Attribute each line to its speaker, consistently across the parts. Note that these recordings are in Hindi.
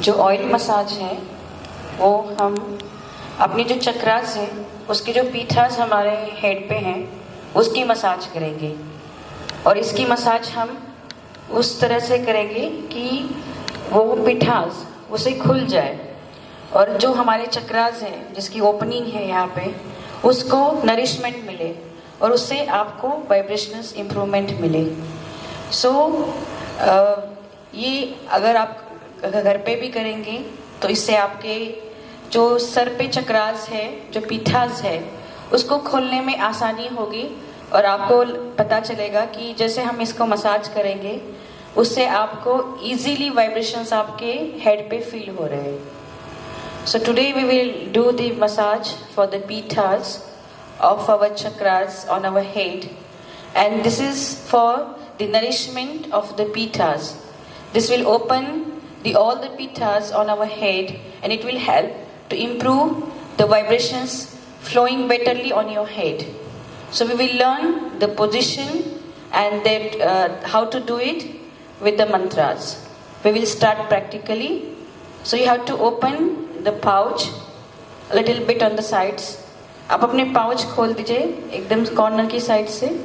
Speaker 1: जो ऑयल मसाज है वो हम अपनी जो चक्रास है उसके जो पीठास हमारे हेड पे हैं उसकी मसाज करेंगे। और इसकी मसाज हम उस तरह से करेंगे कि वो पीठास उसे खुल जाए और जो हमारे चक्रास है जिसकी ओपनिंग है यहाँ पे उसको नरिशमेंट मिले और उससे आपको वाइब्रेशनल इम्प्रूवमेंट मिले। ये अगर आप घर पे भी करेंगे तो इससे आपके जो सर पे चक्रास है, जो पीठास है, उसको खोलने में आसानी होगी और आपको पता चलेगा कि जैसे हम इसको मसाज करेंगे उससे आपको इजीली वाइब्रेशंस आपके हेड पे फील हो रहे हैं। So today we will do the massage for the peethas of our chakras on our head, and this is for the nourishment of the pithas. This will open all the pithas on our head and it will help to improve the vibrations flowing betterly on your head. So we will learn the position and that how to do it with the mantras. We will start practically. So you have to open the pouch a little bit on the sides. आप अपने पाउच खोल दीजिए एकदम कॉर्नर की साइड से।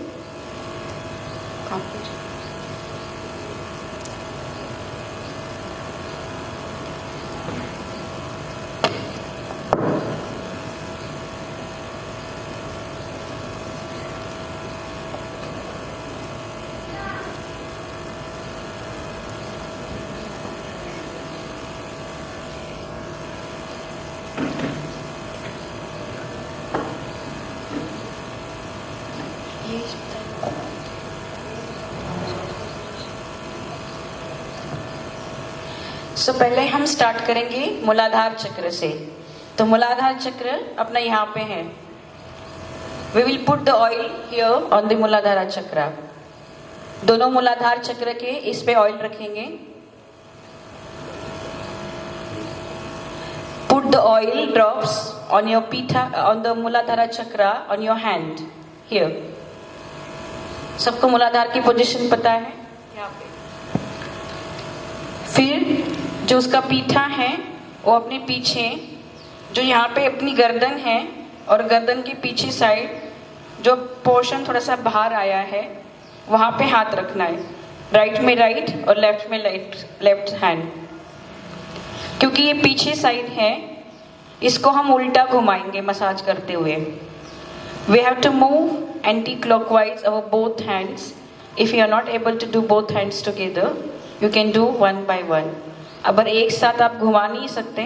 Speaker 1: So, पहले हम स्टार्ट करेंगे मूलाधार चक्र से। तो मूलाधार चक्र अपना यहाँ पे है। We will put the oil here on the मूलाधार चक्र। दोनों मूलाधार चक्र के इस पे ऑयल रखेंगे। Put the oil drops on your pita on the मूलाधार चक्र on your hand here। सबको मूलाधार की पोजीशन पता है यहाँ पे। फिर जो उसका पीठा है वो अपने पीछे जो यहाँ पे अपनी गर्दन है और गर्दन के पीछे साइड जो पोर्शन थोड़ा सा बाहर आया है वहाँ पे हाथ रखना है। राइट में राइट और लेफ्ट में लेफ्ट हैंड। क्योंकि ये पीछे साइड है इसको हम उल्टा घुमाएंगे मसाज करते हुए। We have to move anti-clockwise our both hands. If you are not able to do both hands together, you can do one by one. अगर एक साथ आप घुमा नहीं सकते,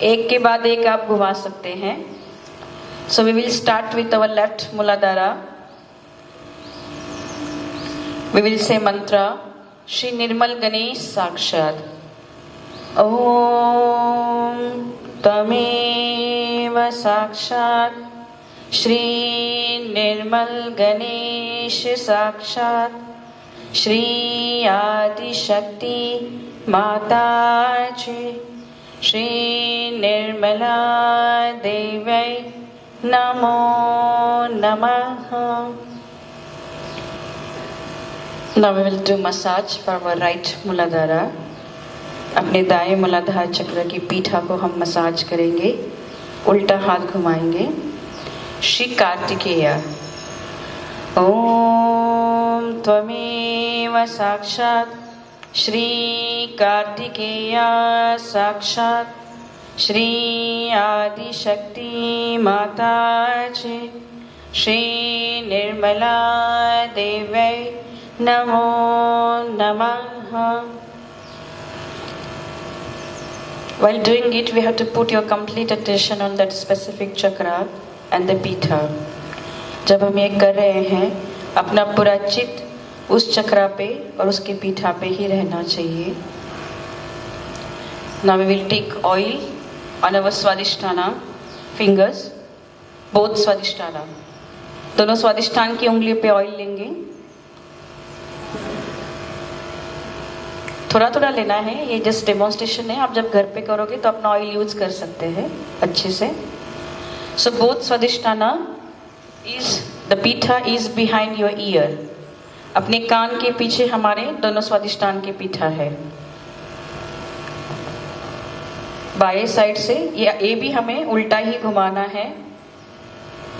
Speaker 1: एक के बाद एक आप घुमा सकते हैं। So we will start with our left Muladhara. We will say mantra Shri निर्मल गणेश साक्षात। ओम तमेव साक्षात श्री निर्मल गणेश साक्षात श्री आदि शक्ति माता श्री निर्मला देवी नमो नमः। Now we will do massage for our right Muladhara. अपने दाएं मूलाधार चक्र की पीठा को हम मसाज करेंगे, उल्टा हाथ घुमाएंगे। श्री कार्तिकेय ओम त्वमेव साक्षात् श्री कार्तिकेय साक्षात् श्री आदि शक्ति माता श्री निर्मला देवी नमो नमः। While doing it, we have to put your complete attention on that specific chakra and the pita. जब हम ये कर रहे हैं अपना पूरा चित्त उस चक्रा पे और उसके पीठा पे ही रहना चाहिए। Now we will take oil on our Swadhisthana fingers, both Swadhisthana. दोनों स्वादिष्ठान की उंगलियों पे ऑयल लेंगे। थोड़ा थोड़ा लेना है, ये जस्ट डेमोन्स्ट्रेशन है। आप जब घर पे करोगे तो अपना ऑयल यूज कर सकते हैं अच्छे से। So both Swadhisthana is the पीठा इज बिहाइंड योर ईयर। अपने कान के पीछे हमारे दोनों स्वादिष्टान के पीठा है। बाएं साइड से ये भी हमें उल्टा ही घुमाना है,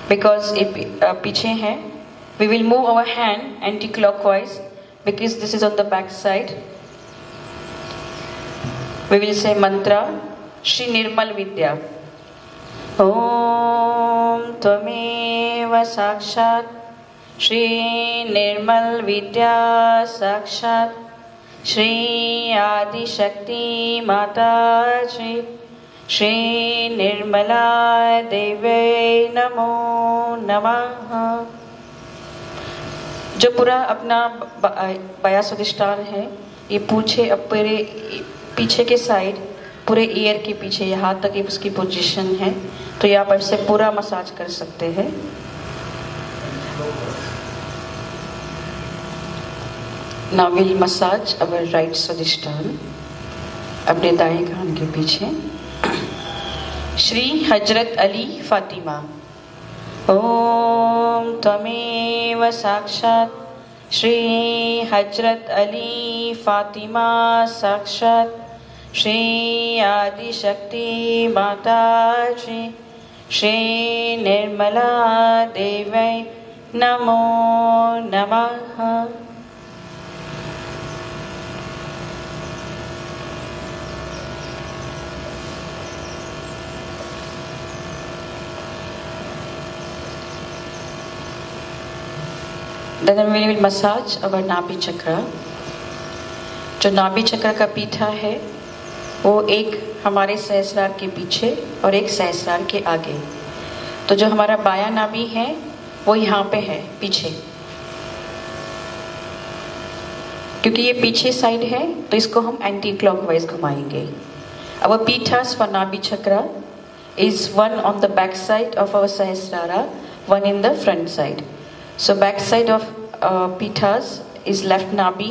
Speaker 1: बिकॉज ये पीछे है। We will move our hand anticlockwise because this is on the back side. We will say मंत्र श्री निर्मल विद्या। ओम त्वमेव साक्षात् श्री निर्मल विद्या साक्षात् श्री आदिशक्ति माता श्री निर्मला देवी नमो नमः। जो पूरा अपना बायां स्वादिष्टान है, ये पूछे पूरे पीछे के साइड, पूरे ईयर के पीछे यहाँ तक उसकी पोजीशन है, तो यहाँ पर से पूरा मसाज कर सकते हैं। Now we'll massage our right Swadhisthana अपने दाएं कान के पीछे। श्री हजरत अली फातिमा। ओम त्वमेव साक्षात् श्री हजरत अली फातिमा साक्षात् श्री आदिशक्ति माता श्री निर्मला देवी नमो नमः। Then we will massage our नाभि चक्र। जो नाभि चक्र का पीठा है वो एक हमारे सहस्रार के पीछे और एक सहस्रार के आगे। तो जो हमारा बायां नाभि है वो यहाँ पे है पीछे, क्योंकि ये पीछे साइड है तो इसको हम एंटी क्लॉकवाइज घुमाएंगे। Our pithas for नाभि चक्र is one on the back side of our सहस्रारा, one in the front side. So back side of pithas is left nabi.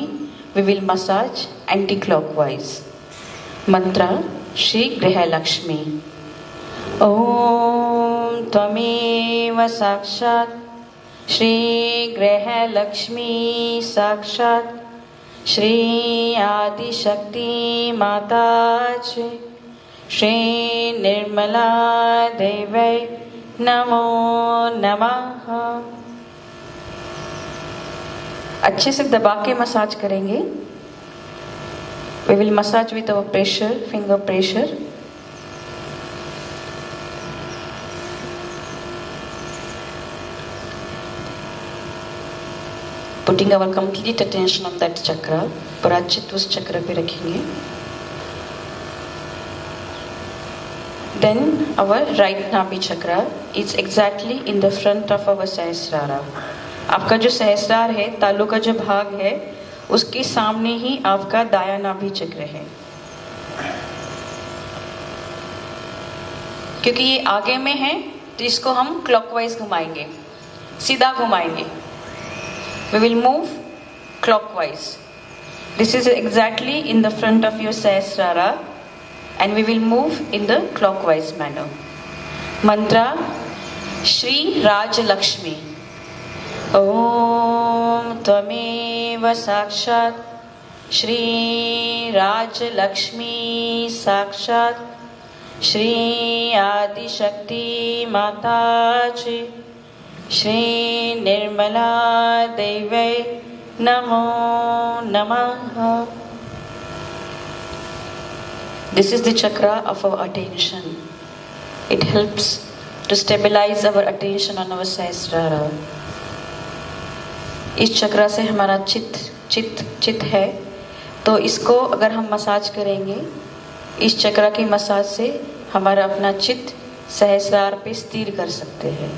Speaker 1: We will massage anti-clockwise. Mantra Shri Griha Lakshmi. Om Tvameva Sakshat Shri Griha Lakshmi Sakshat Shri Adi Shakti Mata Shri Nirmala Devi Namo Namaha। अच्छे से दबा के मसाज करेंगे। We will massage with our pressure, finger pressure. Putting our complete attention on that chakra. पूरा चित्त उस चक्र पे रखेंगे। Then our right nabi chakra is exactly in the front of our सहस्रारा। आपका जो सहस्रार है, तालु का जो भाग है, उसके सामने ही आपका दायां नाभि चक्र है। क्योंकि ये आगे में है तो इसको हम क्लॉकवाइज घुमाएंगे, सीधा घुमाएंगे। We will move clockwise. This is exactly in the front of your सहस्रारा and we will move in the clockwise manner. Mantra Shri Raj Lakshmi। ओम त्वमेव साक्षात् श्री राज लक्ष्मी साक्षात् श्री आदिशक्ति माता श्री निर्मला देवी नमो नमः। This is the chakra of our attention. It helps to stabilize our attention on our सहस्रारा। इस चक्र से हमारा चित्त है, तो इसको अगर हम मसाज करेंगे, इस चक्र की मसाज से हमारा अपना चित्त सहस्रार पे स्थिर कर सकते हैं।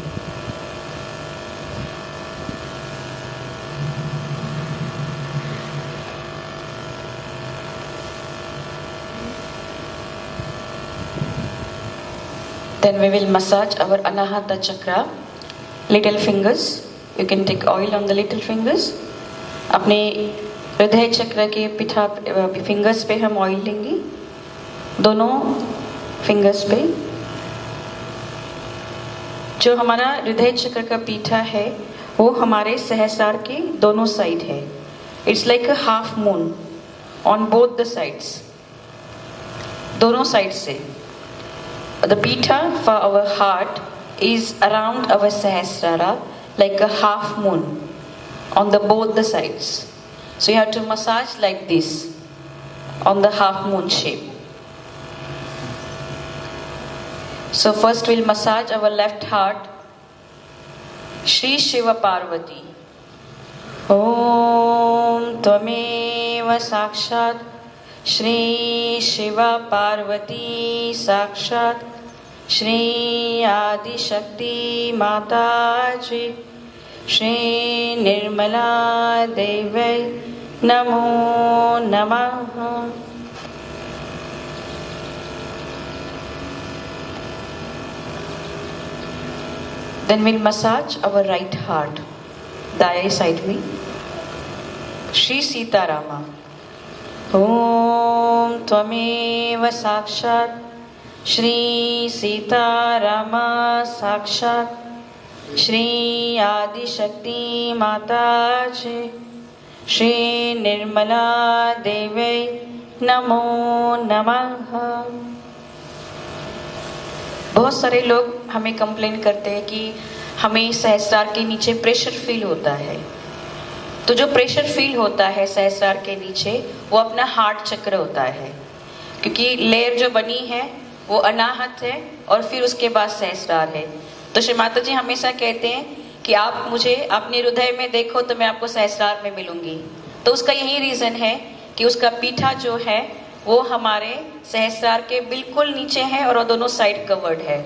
Speaker 1: Then we will massage our Anahata chakra, little fingers. You can take oil on the little fingers. अपने हृदय चक्र के पिठा फिंगर्स पे हम ऑयल लेंगे, दोनों फिंगर्स पे। जो हमारा हृदय चक्र का पीठा है वो हमारे सहस्रार के दोनों साइड है. It's like a half moon on both the sides. दोनों साइड से. The pita for our heart is around our sahasrara like a half moon on the both the sides. So you have to massage like this on the half moon shape. So first we'll massage our left heart. Shri Shiva Parvati. Om Tvameva Sakshat Shri Shiva Parvati Sakshat Shri Adi Shakti Mata Ji Shri Nirmala Devi Namo Namaha. Then we'll massage our right heart. Daye side me. Shri Sita Rama. Om Tvameva Sakshat Shri Sita Rama Sakshat Shri Adi Shakti Mata Ji Shri Nirmala Devi Namo Namaha. बहुत सारे लोग हमें कंप्लेन करते हैं कि हमें सहस्रार के नीचे प्रेशर फील होता है. तो जो प्रेशर फील होता है सहस्रार के नीचे वो अपना हार्ट चक्र होता है, क्योंकि लेयर जो बनी है वो अनाहत है और फिर उसके बाद सहस्रार है. तो श्री माता जी हमेशा कहते हैं कि आप मुझे अपने हृदय में देखो तो मैं आपको सहस्रार में मिलूंगी. तो उसका यही रीजन है कि उसका पीठा जो है वो हमारे सहस्रार के बिल्कुल नीचे है और वो दोनों साइड कवर्ड है.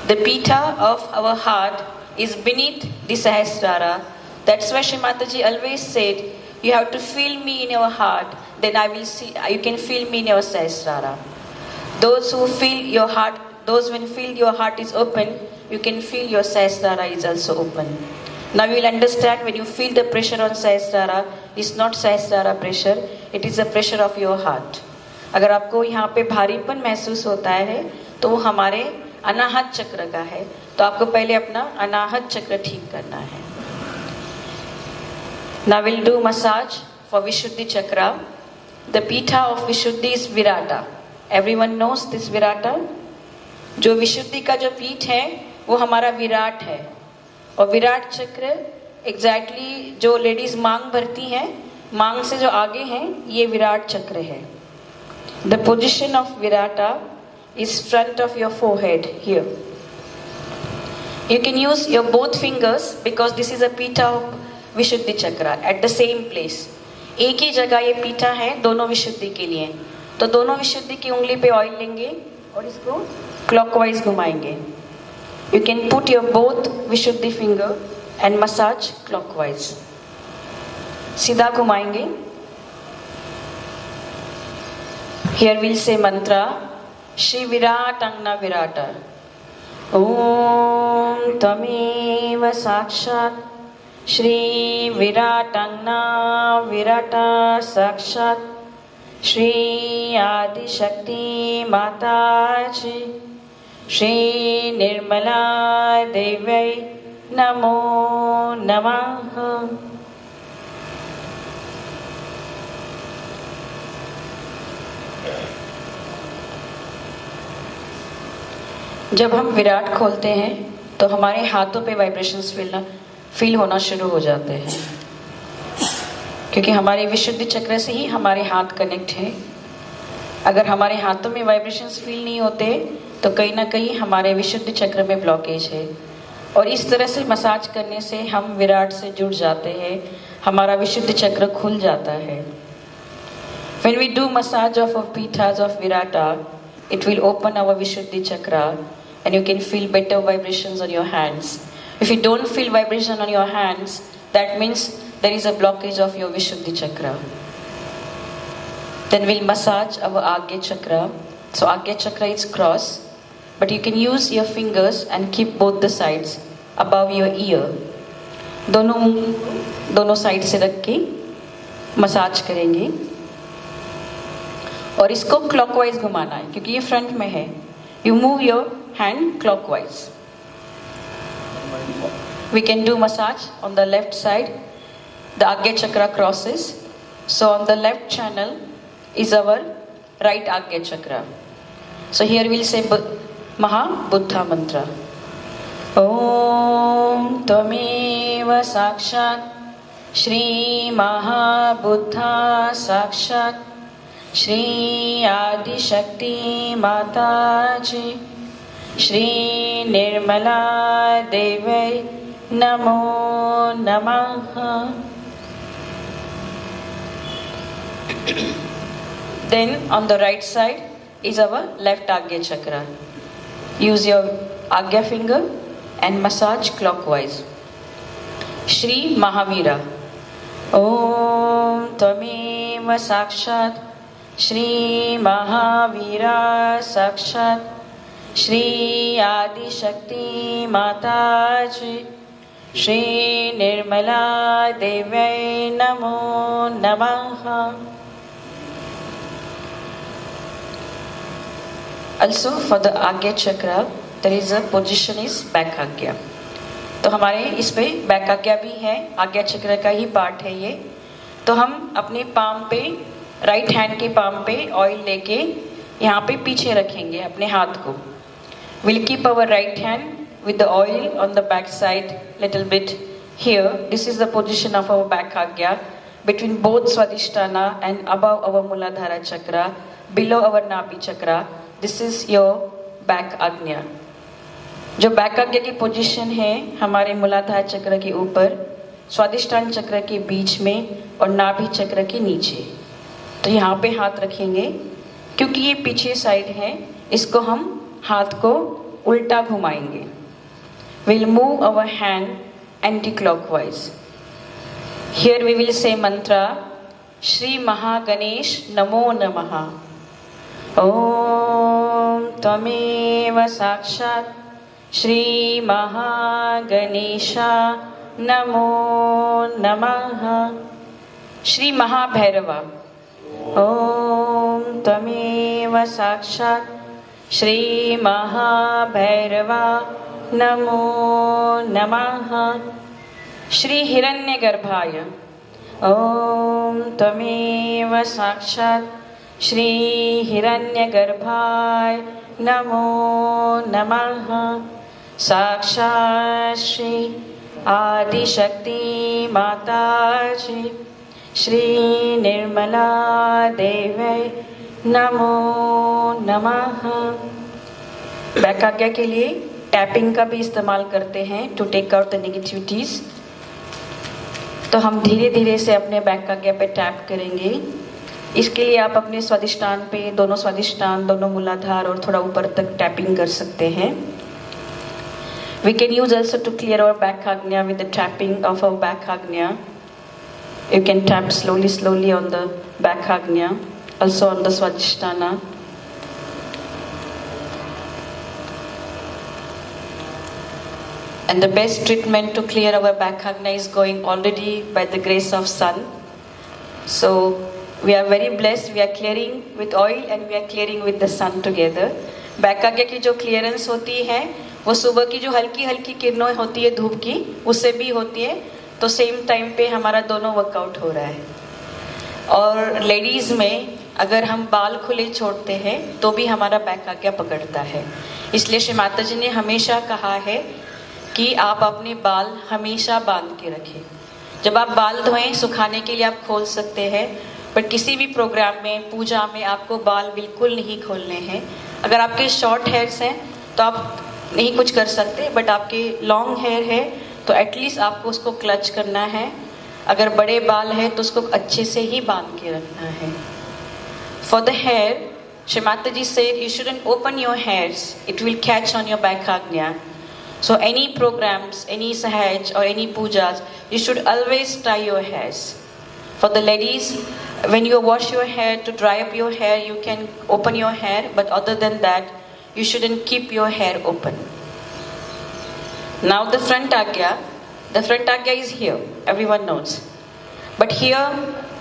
Speaker 1: The peetha of our heart is beneath the Sahasrara. That's why Shri Mataji always said, you have to feel me in your heart, then I will see, you can feel me in your Sahasrara. Those who feel your heart, those when feel your heart is open, you can feel your Sahasrara is also open. Now you will understand when you feel the pressure on Sahasrara, it's not Sahasrara pressure, it is the pressure of your heart. अगर आपको यहाँ पे भारीपन महसूस होता है तो वो हमारे अनाहत चक्र का है. तो आपको पहले अपना अनाहत चक्र ठीक करना है. Now we'll do massage for Vishuddhi Chakra. The pita of Vishuddhi is Virata. Everyone knows this Virata. जो विशुद्धि का जो पीठ है वो हमारा विराट है. और विराट चक्र एग्जैक्टली जो लेडीज मांग भरती हैं, मांग से जो आगे हैं, ये विराट चक्र है. The position of Virata is front of your forehead here. You can use your both fingers because this is a pita of विशुद्धि चक्र एट द सेम प्लेस. एक ही जगह ये पीठा है दोनों विशुद्धि के लिए. तो दोनों विशुद्धि की उंगली पे ऑयल लेंगे और इसको क्लॉकवाइज घुमाएंगे. You can put your both Vishuddhi finger and massage clockwise. सीधा घुमाएंगे. हियर विल से मंत्रा श्री विराट अंगना विराटा. ओम तमेव साक्षात श्री विराटंगना विराटा साक्षात श्री आदि शक्ति माता जी श्री निर्मला देवी नमो नमः. जब हम विराट खोलते हैं तो हमारे हाथों पे वाइब्रेशंस फील होना शुरू हो जाते हैं, क्योंकि हमारे विशुद्धि चक्र से ही हमारे हाथ कनेक्ट है. अगर हमारे हाथों में वाइब्रेशंस फील नहीं होते तो कहीं ना कहीं हमारे विशुद्धि चक्र में ब्लॉकेज है. और इस तरह से मसाज करने से हम विराट से जुड़ जाते हैं, हमारा विशुद्धि चक्र खुल जाता है. When we do massage of our pitas of Virata, it will open our Vishuddhi chakra and you can feel better vibrations on your hands. If you don't feel vibration on your hands, that means there is a blockage of your Vishuddhi chakra. Then we'll massage our Agya chakra. So Agya chakra is cross, but you can use your fingers and keep both the sides above your ear. दोनों साइड से रख के मसाज करेंगे और इसको क्लॉकवाइज घुमाना है, क्योंकि ये फ्रंट में है. You move your hand clockwise. We can do massage on the left side. The Agya Chakra crosses. So on the left channel is our right Agya Chakra. So here we'll say Maha Buddha mantra. Om Tvameva Sakshat Shri Maha Buddha Sakshat Shri Adi Shakti Mataji Shri Nirmala Devi Namo Namaha. Then on the right side is our left Agya Chakra. Use your Agya finger and massage clockwise. Shri Mahavira. Om Tvameva Sakshat Shri Mahavira Sakshat Shri Adi Shakti Mataji Shri Nirmala Devi Namo Namaha. Also for the Agya Chakra, there is a position is back Agya. तो हमारे इस पे बैक आज्ञा भी है, आज्ञा चक्र का ही पार्ट है ये. तो हम अपने पाम पे, राइट हैंड के पाम पे ऑयल लेके यहाँ पे पीछे रखेंगे अपने हाथ को. Will keep our right hand with the oil on the back side little bit here. This is the position of our back agya between both Swadhisthana and above our Muladhara chakra, below our Nabi chakra. This is your back agnya. जो बैक आज्ञा की पोजीशन है हमारे मूलाधार चक्र के ऊपर, स्वादिष्ठान चक्र के बीच में और नाभि चक्र के नीचे. तो यहाँ पे हाथ रखेंगे. क्योंकि ये पीछे साइड है, इसको हम हाथ को उल्टा घुमाएंगे. We'll move our hand anti-clockwise. Here we will say mantra Shri Mahaganesh Namo Namaha. Om Tvameva Sakshat Shri Mahaganesha Namo Namaha. Shri Mahabhairava. Om Tvameva Sakshat Shri Mahabhairava Namo Namaha. Shri Hiranyagarbhaya. Om Tvameva Sakshat Shri Hiranyagarbhaya Namo Namaha. Sakshat Shri Adi Shakti Mataji Shri Nirmala Devi Namo Namaha. Back आज्ञा के लिए टैपिंग का भी इस्तेमाल करते हैं to take out the negativities. तो हम धीरे धीरे से अपने बैक आज्ञा पे टैप करेंगे. इसके लिए आप अपने स्वादिष्ठान पे दोनों स्वादिष्ठान, दोनों मूलाधार और थोड़ा ऊपर तक टैपिंग कर सकते हैं. We can use also to clear our back agnya with the tapping of our back agnya. You can tap slowly on the back agnya, also on the Swadhisthana. And the best treatment to clear our back agnya is going already by the grace of sun. So we are very blessed. We are clearing with oil and we are clearing with the sun together. Back आज्ञा की जो क्लियरेंस होती है वो सुबह की जो हल्की हल्की किरणें होती है धूप की, उससे भी होती है. तो सेम टाइम पे हमारा दोनों वर्कआउट हो रहा है. और लेडीज में अगर हम बाल खुले छोड़ते हैं तो भी हमारा बैक आज्ञा पकड़ता है. इसलिए श्री माता जी ने हमेशा कहा है कि आप अपने बाल हमेशा बांध के रखें. जब आप बाल धोएं, सुखाने के लिए आप खोल सकते हैं, पर किसी भी प्रोग्राम में, पूजा में आपको बाल बिल्कुल नहीं खोलने हैं. अगर आपके शॉर्ट हेयर्स हैं तो आप नहीं कुछ कर सकते, बट आपके लॉन्ग हेयर है तो एटलीस्ट आपको उसको क्लच करना है. अगर बड़े बाल है तो उसको अच्छे से ही बांध के रखना है. For the hair, Shri Mata ji said you shouldn't open your hairs, it will catch on your back Agnya. So any programs, any sahaj or any pujas, you should always tie your hairs. For the ladies, when you wash your hair to dry up your hair, you can open your hair, but other than that, you shouldn't keep your hair open. Now the front agya is here, everyone knows. But here,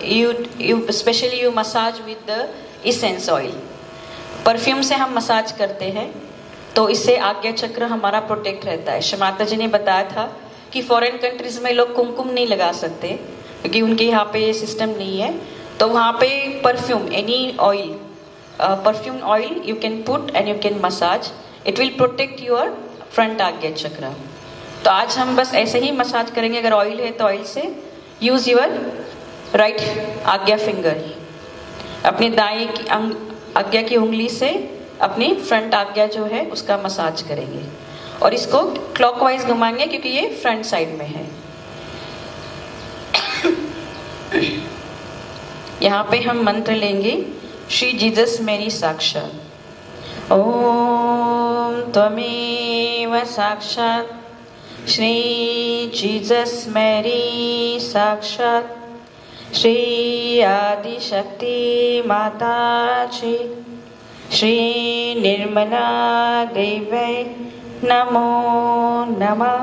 Speaker 1: you especially you massage with the essence oil. Perfume से हम मसाज करते हैं तो इससे आज्ञा चक्र हमारा प्रोटेक्ट रहता है. श्री माता जी ने बताया था कि फॉरेन कंट्रीज में लोग कुमकुम नहीं लगा सकते क्योंकि उनके यहाँ पे ये सिस्टम नहीं है, तो वहाँ पे perfume, any oil, perfume oil you can put and you can massage, it will protect your front आज्ञा चक्र। तो आज हम बस ऐसे ही मसाज करेंगे। अगर ऑयल है तो ऑयल से, यूज योर राइट आज्ञा फिंगर, अपने दाएं आज्ञा की उंगली से अपनी फ्रंट आज्ञा जो है उसका मसाज करेंगे और इसको क्लॉकवाइज घुमाएंगे क्योंकि ये फ्रंट साइड में है। यहाँ पे हम मंत्र लेंगे श्री जीसस मेरी साक्षात। ओम त्वमेव साक्षात श्री जीसस मेरी साक्षात श्री आदिशक्ति माता जी श्री निर्मला देवी नमो नमः।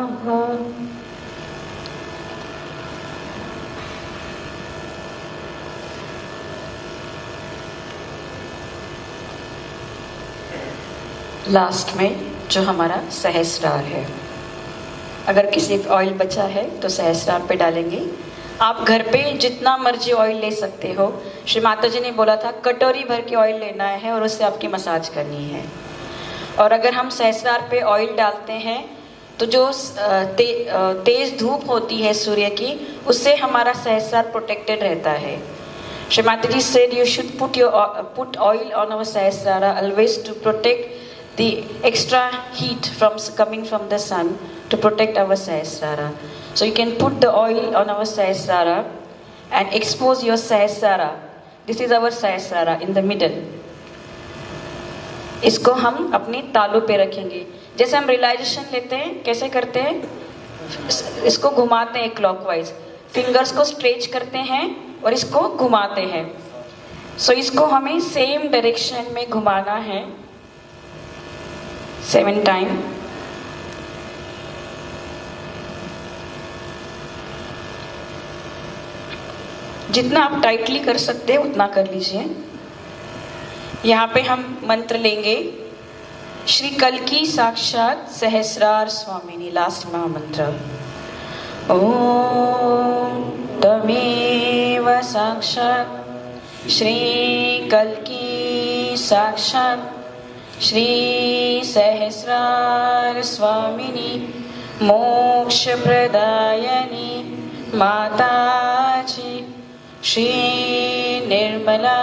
Speaker 1: लास्ट में जो हमारा सहस्रार है, अगर किसी ऑयल बचा है तो सहस्रार पे डालेंगे। आप घर पे जितना मर्जी ऑयल ले सकते हो। श्री माता जी ने बोला था कटोरी भर के ऑयल लेना है और उससे आपकी मसाज करनी है। और अगर हम सहस्रार पे ऑयल डालते हैं तो जो तेज धूप होती है सूर्य की, उससे हमारा सहस्रार प्रोटेक्टेड रहता है। श्री माता जी said you should put oil on our sahasrara always to protect the extra heat coming from the sun, to protect our sahasrara. So you can put the oil on our sahasrara and expose your sahasrara. This is our sahasrara in the middle. इसको हम अपनी तालू पे रखेंगे। जैसे हम रियलाइजेशन लेते हैं, कैसे करते हैं, इसको घुमाते हैं क्लॉकवाइज, फिंगर्स को स्ट्रेच करते हैं और इसको घुमाते हैं। सो इसको हमें सेम डायरेक्शन में घुमाना है 7 टाइम। जितना आप टाइटली कर सकते हैं उतना कर लीजिए। यहाँ पे हम मंत्र लेंगे श्री कल्की साक्षात सहस्रार स्वामिनी, लास्ट महामंत्र। ओम तमेव साक्षात श्री कल्की साक्षात श्री सहस्रार स्वामिनी मोक्ष प्रदायनी माताजी श्री निर्मला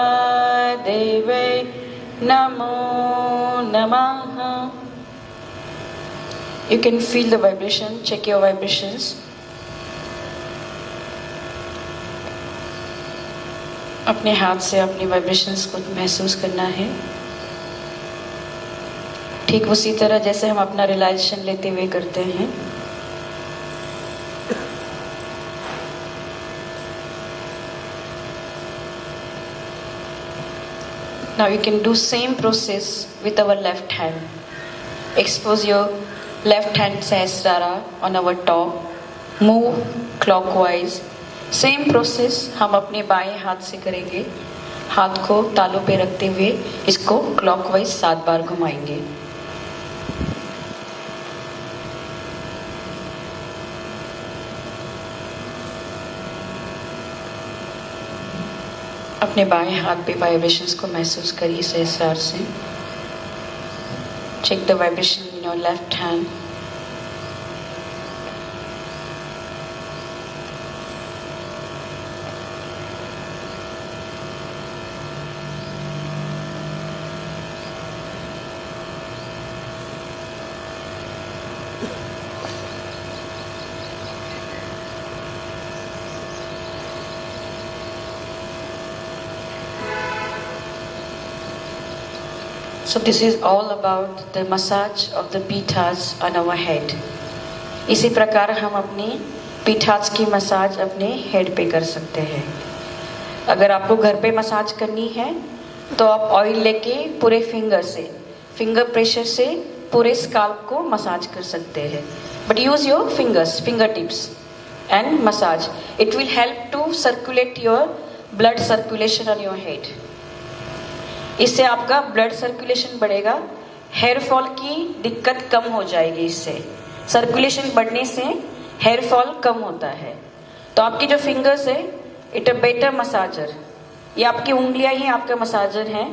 Speaker 1: देवी नमो नमः। You can feel the vibration, check your vibrations. अपने हाथ से अपनी वाइब्रेशंस को महसूस करना है, ठीक उसी तरह जैसे हम अपना रियलाइजेशन लेते हुए करते हैं। Now you can do same process with our left hand. Expose your left hand sahasrara on our top. Move clockwise. Same process हम अपने बाएं हाथ से करेंगे। हाथ को तालू पे रखते हुए इसको क्लॉकवाइज 7 बार घुमाएंगे। अपने बाएं हाथ पे वाइब्रेशंस को महसूस करिए सहस्रार से। Check the vibration in your left hand. So this is all about the massage of the pithas on our head. इसी प्रकार हम अपनी पीठास की मसाज अपने हेड पे कर सकते हैं। अगर आपको घर पे मसाज करनी है तो आप ऑयल लेके पूरे फिंगर प्रेशर से पूरे स्काल्प को मसाज कर सकते हैं। But use your finger tips and massage. It will help to circulate your blood circulation on your head. इससे आपका ब्लड सर्कुलेशन बढ़ेगा, हेयर फॉल की दिक्कत कम हो जाएगी। इससे सर्कुलेशन बढ़ने से हेयर फॉल कम होता है। तो आपकी जो फिंगर्स है, इट अ बेटर मसाजर, ये आपकी उंगलियां ही आपका मसाजर हैं,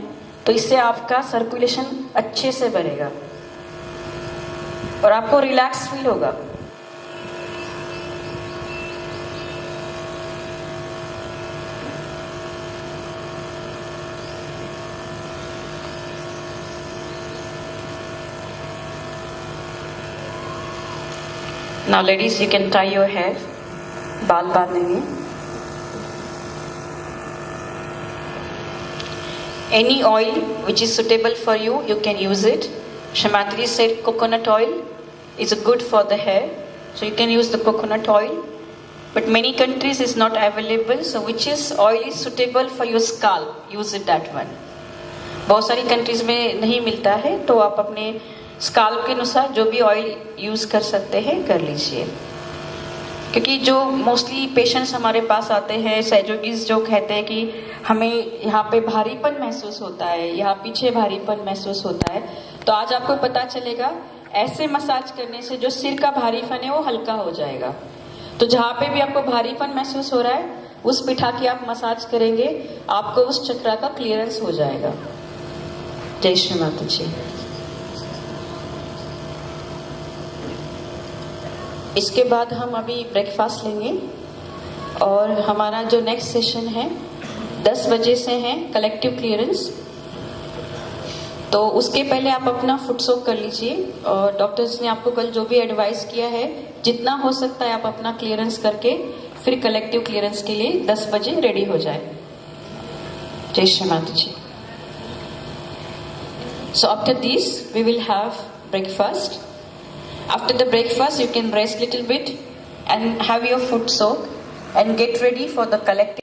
Speaker 1: तो इससे आपका सर्कुलेशन अच्छे से बढ़ेगा और आपको रिलैक्स फील होगा। Now ladies, you can tie your hair. बाल बांधेंगे। Any oil which is suitable for you, you can use it. Shamatri said coconut oil is good for the hair, so you can use the coconut oil. But many countries is not available, so which is oil is suitable for your scalp, use it that one. बहुत सारी कंट्रीज में नहीं मिलता है, तो आप अपने स्काल्प के अनुसार जो भी ऑयल यूज कर सकते हैं कर लीजिए। क्योंकि जो मोस्टली पेशेंट्स हमारे पास आते हैं सहयोगीज जो कहते हैं कि हमें यहाँ पे भारीपन महसूस होता है, यहाँ पीछे भारीपन महसूस होता है, तो आज आपको पता चलेगा ऐसे मसाज करने से जो सिर का भारीपन है वो हल्का हो जाएगा। तो जहाँ पे भी आपको भारीपन महसूस हो रहा है उस पिठा की आप मसाज करेंगे, आपको उस चक्रा का क्लियरेंस हो जाएगा। जय श्री माता जी। इसके बाद हम अभी ब्रेकफास्ट लेंगे और हमारा जो नेक्स्ट सेशन है 10 बजे से है कलेक्टिव क्लियरेंस। तो उसके पहले आप अपना फुट सोक कर लीजिए और डॉक्टर्स ने आपको कल जो भी एडवाइस किया है जितना हो सकता है आप अपना क्लियरेंस करके फिर कलेक्टिव क्लियरेंस के लिए 10 बजे रेडी हो जाए। जय श्री माता जी। So after this we will have breakfast. After the breakfast, you can rest little bit and have your foot soak and get ready for the collective.